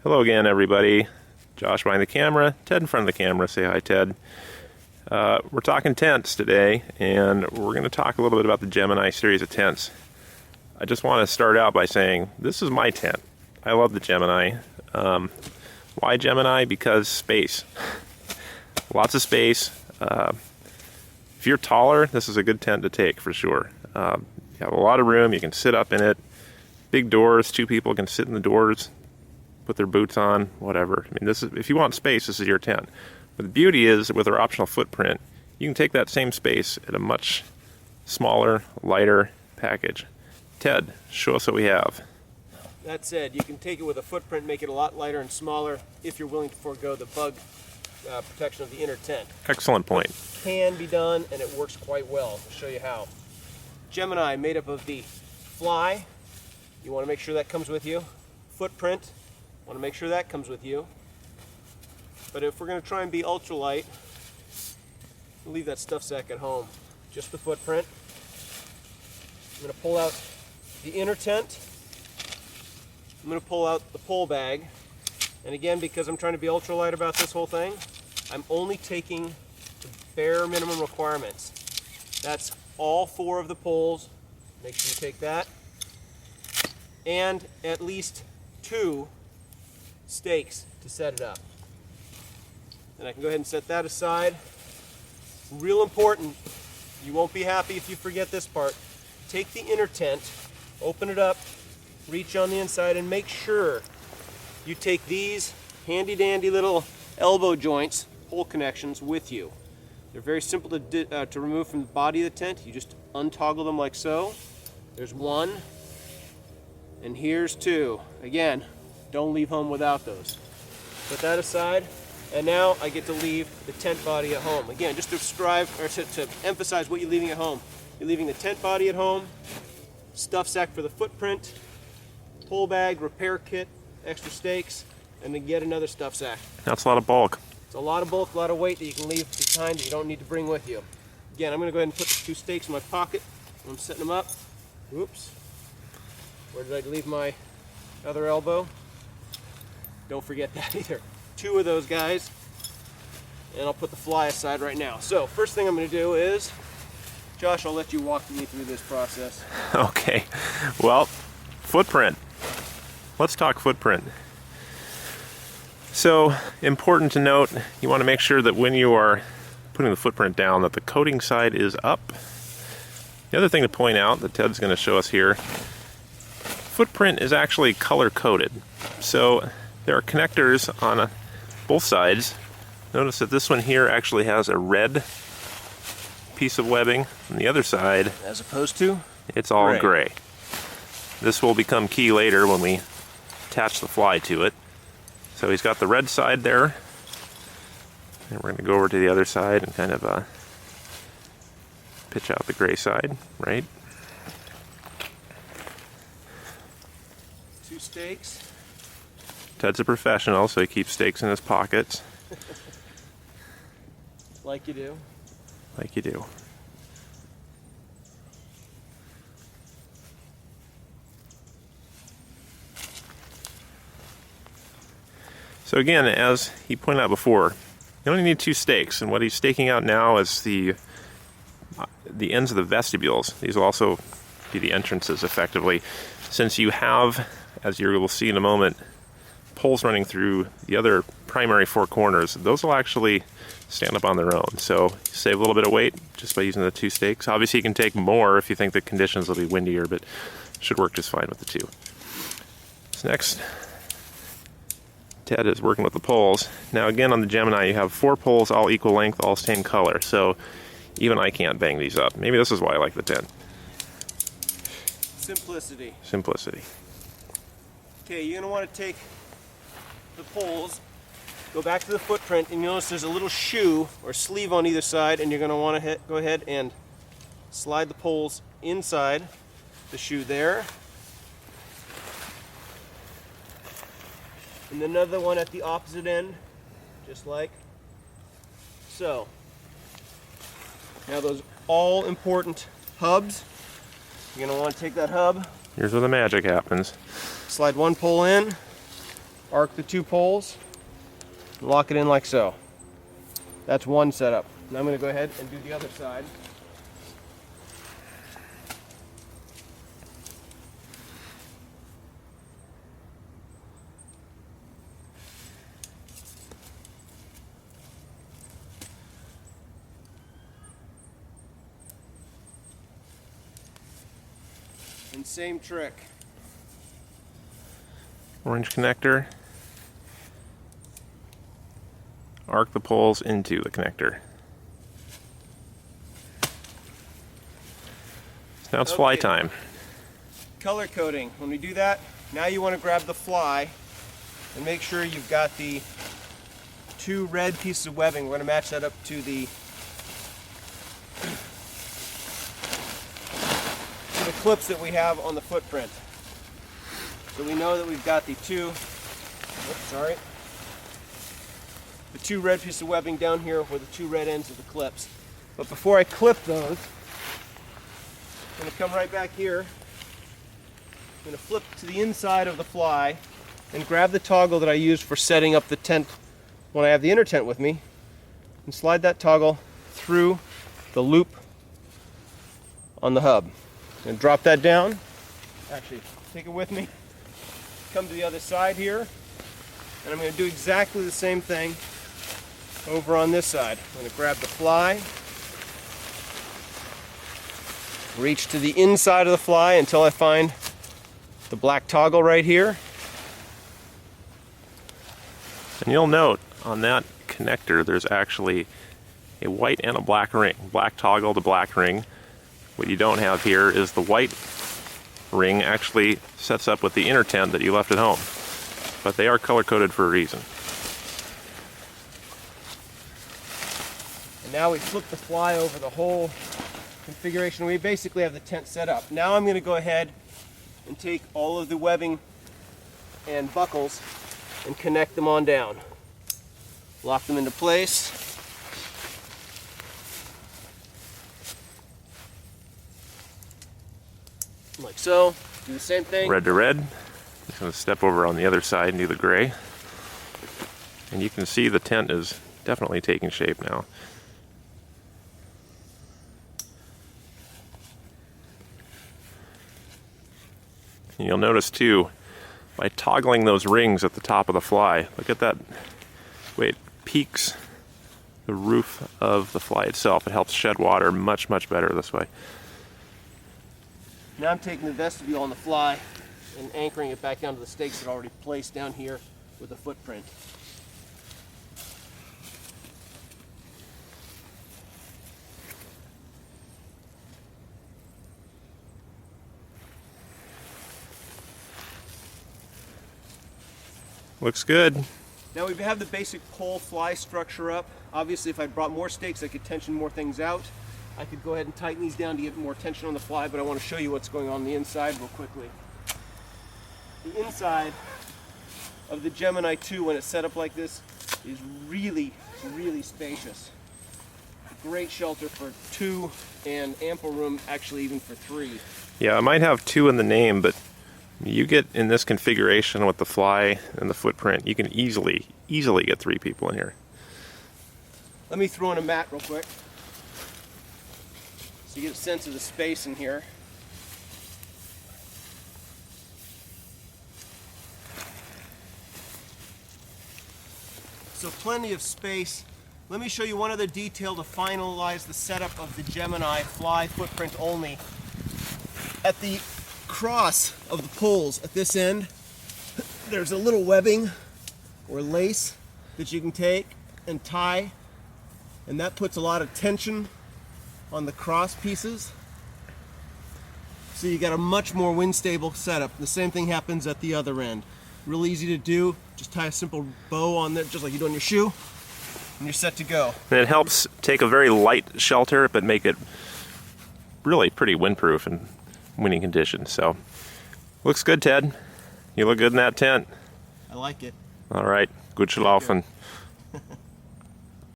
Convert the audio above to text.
Hello again, everybody. Josh behind the camera, Ted in front of the camera. Say hi, Ted. We're talking tents today, and we're going to talk a little bit about the Gemini series of tents. I just want to start out by saying this is my tent. I love the Gemini. Why Gemini? Because space. Lots of space. If you're taller, this is a good tent to take for sure. You have a lot of room. You can sit up in it. Big doors. 2 people can sit in the doors, put their boots on, whatever. I mean, this is, if you want space, this is your tent. But the beauty is, with our optional footprint, you can take that same space at a much smaller, lighter package. Ted, show us what we have. That said, you can take it with a footprint, make it a lot lighter and smaller if you're willing to forego the bug protection of the inner tent. Excellent point. Can be done, and it works quite well. I'll show you how. Gemini, made up of the fly. You want to make sure that comes with you. Footprint. Want to make sure that comes with you. But if we're going to try and be ultralight, we'll leave that stuff sack at home. Just the footprint. I'm going to pull out the inner tent. I'm going to pull out the pole bag. And again, because I'm trying to be ultralight about this whole thing, I'm only taking the bare minimum requirements. That's all 4 of the poles. Make sure you take that. And at least 2 stakes to set it up. And I can go ahead and set that aside. Real important, you won't be happy if you forget this part. Take the inner tent, open it up, reach on the inside, and make sure you take these handy dandy little elbow joints, hole connections, with you. They're very simple to remove from the body of the tent. You just untoggle them like so. There's 1, and here's 2. Again, don't leave home without those. Put that aside, and now I get to leave the tent body at home. Again, just to to emphasize what you're leaving at home. You're leaving the tent body at home, stuff sack for the footprint, pole bag, repair kit, extra stakes, and then get another stuff sack. That's a lot of bulk. It's a lot of bulk, a lot of weight that you can leave behind that you don't need to bring with you. Again, I'm going to go ahead and put the 2 stakes in my pocket when I'm setting them up. Oops. Where did I leave my other elbow? Don't forget that either. 2 of those guys, and I'll put the fly aside right now. So first thing I'm going to do is, Josh, I'll let you walk me through this process. Okay, well, footprint. Let's talk footprint. So, important to note, you want to make sure that when you are putting the footprint down, that the coating side is up. The other thing to point out that Ted's going to show us here, footprint is actually color coded. So there are connectors on both sides. Notice that this one here actually has a red piece of webbing. On the other side, as opposed to, it's all gray. This will become key later when we attach the fly to it. So he's got the red side there, and we're going to go over to the other side and kind of pitch out the gray side, right? 2 stakes. Ted's a professional, so he keeps stakes in his pockets. Like you do. Like you do. So again, as he pointed out before, you only need 2 stakes, and what he's staking out now is the ends of the vestibules. These will also be the entrances, effectively, since you have, as you will see in a moment, poles running through the other primary 4 corners. Those will actually stand up on their own, so you save a little bit of weight just by using the 2 stakes. Obviously you can take more if you think the conditions will be windier, but it should work just fine with the 2. So next, Ted is working with the poles. Now again, on the Gemini you have 4 poles, all equal length, all same color, so even I can't bang these up. Maybe this is why I like the tent. Simplicity. Simplicity. Okay, you're going to want to take the poles, go back to the footprint, and you'll notice there's a little shoe or sleeve on either side, and you're going to want to go ahead and slide the poles inside the shoe there. And another one at the opposite end, just like so. Now those all important hubs, you're going to want to take that hub. Here's where the magic happens. Slide one pole in, arc the 2 poles, and lock it in like so. That's one setup. Now I'm going to go ahead and do the other side. And same trick. Orange connector. Arc the poles into the connector. Now it's fly time. Color coding. When we do that, now you want to grab the fly and make sure you've got the 2 red pieces of webbing. We're going to match that up to the clips that we have on the footprint. So we know that we've got the 2 red pieces of webbing down here with the 2 red ends of the clips. But before I clip those, I'm going to come right back here. I'm going to flip to the inside of the fly and grab the toggle that I used for setting up the tent when I have the inner tent with me, and slide that toggle through the loop on the hub. I'm going to drop that down. Actually, take it with me. Come to the other side here, and I'm going to do exactly the same thing over on this side. I'm going to grab the fly, reach to the inside of the fly until I find the black toggle right here. And you'll note on that connector there's actually a white and a black ring. Black toggle to black ring. What you don't have here is the white ring actually sets up with the inner tent that you left at home. But they are color coded for a reason. And now we flip the fly over the whole configuration. We basically have the tent set up. Now I'm going to go ahead and take all of the webbing and buckles and connect them on down. Lock them into place. Like so. Do the same thing. Red to red. Just going to step over on the other side and do the gray. And you can see the tent is definitely taking shape now. And you'll notice too, by toggling those rings at the top of the fly, look at that way it peaks the roof of the fly itself. It helps shed water much better this way. Now I'm taking the vestibule on the fly and anchoring it back down to the stakes that are already placed down here with a footprint. Looks good. Now we have the basic pole fly structure up. Obviously if I brought more stakes I could tension more things out. I could go ahead and tighten these down to get more tension on the fly, but I want to show you what's going on the inside real quickly. The inside of the Gemini 2 when it's set up like this is really spacious. Great shelter for 2 and ample room actually even for 3. Yeah, I might have 2 in the name, but you get in this configuration with the fly and the footprint, you can easily get 3 people in here. Let me throw in a mat real quick so you get a sense of the space in here. So plenty of space. Let me show you one other detail to finalize the setup of the Gemini fly footprint only. At the cross of the poles at this end, there's a little webbing or lace that you can take and tie, and that puts a lot of tension on the cross pieces. So you got a much more wind stable setup. The same thing happens at the other end. Real easy to do. Just tie a simple bow on there, just like you do on your shoe, and you're set to go. And it helps take a very light shelter, but make it really pretty windproof in windy conditions. So, looks good, Ted. You look good in that tent. I like it. All right, good schlafen.